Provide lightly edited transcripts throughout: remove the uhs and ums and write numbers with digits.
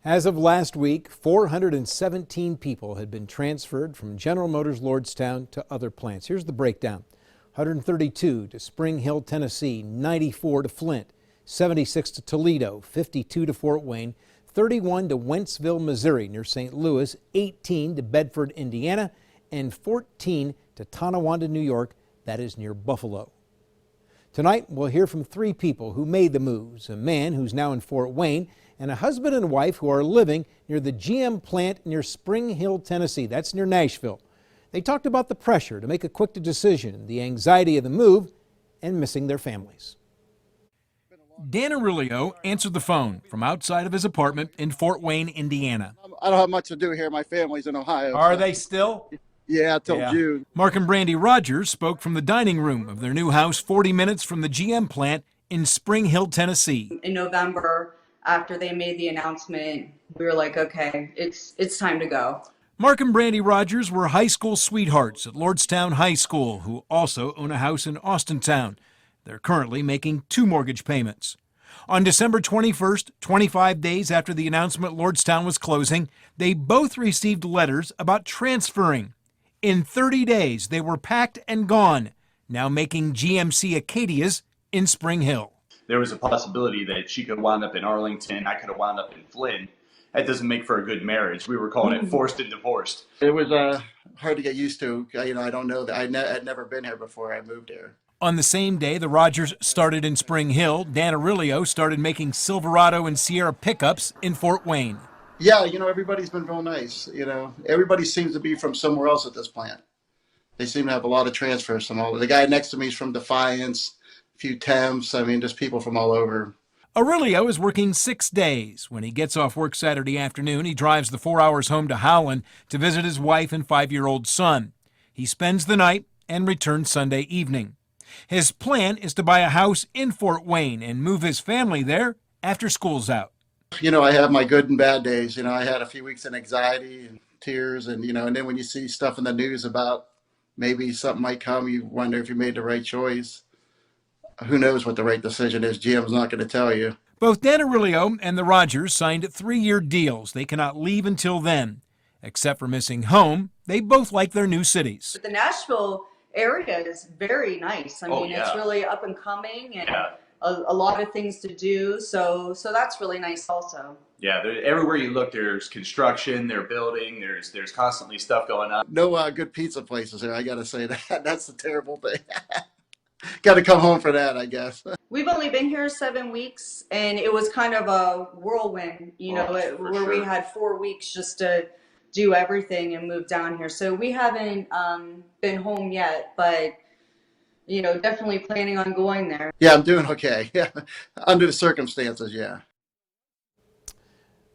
As of last week, 417 people had been transferred from General Motors Lordstown to other plants. Here's the breakdown. 132 to Spring Hill, Tennessee, 94 to Flint, 76 to Toledo, 52 to Fort Wayne, 31 to Wentzville, Missouri, near St. Louis, 18 to Bedford, Indiana, and 14 to Tonawanda, New York, that is near Buffalo. Tonight, we'll hear from three people who made the moves, a man who's now in Fort Wayne, and a husband and wife who are living near the GM plant near Spring Hill, Tennessee. That's near Nashville. They talked about the pressure to make a quick decision, the anxiety of the move, and missing their families. Dan Aurelio answered the phone from outside of his apartment in Fort Wayne, Indiana. I don't have much to do here. My family's in Ohio. Are they still? Yeah, till June. Mark and Brandy Rogers spoke from the dining room of their new house 40 minutes from the GM plant in Spring Hill, Tennessee. In November, after they made the announcement, we were like, okay, it's time to go. Mark and Brandy Rogers were high school sweethearts at Lordstown High School, who also own a house in Austintown. They're currently making 2 mortgage payments. On December 21st, 25 days after the announcement Lordstown was closing, they both received letters about transferring. In 30 days, they were packed and gone, now making GMC Acadias in Spring Hill. There was a possibility that she could wind up in Arlington, I could have wound up in Flint. That doesn't make for a good marriage. We were calling it forced and divorced. It was hard to get used to. I don't know that I'd never been here before I moved here. On the same day the Rogers started in Spring Hill, Dan Aurelio started making Silverado and Sierra pickups in Fort Wayne. Yeah, everybody's been real nice. Everybody seems to be from somewhere else at this plant. They seem to have a lot of transfers from all. The guy next to me is from Defiance, a few temps. Just people from all over. Aurelio is working 6 days. When he gets off work Saturday afternoon, he drives the 4 hours home to Howland to visit his wife and 5-year-old son. He spends the night and returns Sunday evening. His plan is to buy a house in Fort Wayne and move his family there after school's out. I have my good and bad days. I had a few weeks of anxiety and tears, and then when you see stuff in the news about maybe something might come, you wonder if you made the right choice. Who knows what the right decision is? GM's not going to tell you. Both Dan Aurelio and the Rogers signed 3-year deals. They cannot leave until then. Except for missing home, they both like their new cities. The Nashville area is very nice. It's really up and coming, and a lot of things to do. So that's really nice also. Yeah, everywhere you look, there's construction, they're building, there's constantly stuff going on. No good pizza places here, I got to say that. That's the terrible thing. Got to come home for that, I guess. We've only been here 7 weeks, and it was kind of a whirlwind, where we had 4 weeks just to do everything and move down here. So we haven't been home yet, but definitely planning on going there. Yeah, I'm doing okay. Yeah, under the circumstances, yeah.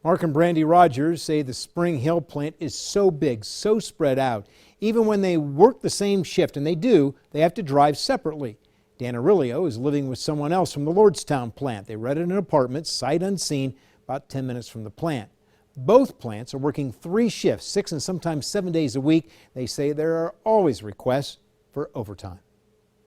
Mark and Brandy Rogers say the Spring Hill plant is so big, so spread out. Even when they work the same shift, and they do, they have to drive separately. Dan Aurelio is living with someone else from the Lordstown plant. They rented an apartment, sight unseen, about 10 minutes from the plant. Both plants are working 3 shifts, 6 and sometimes 7 days a week. They say there are always requests for overtime.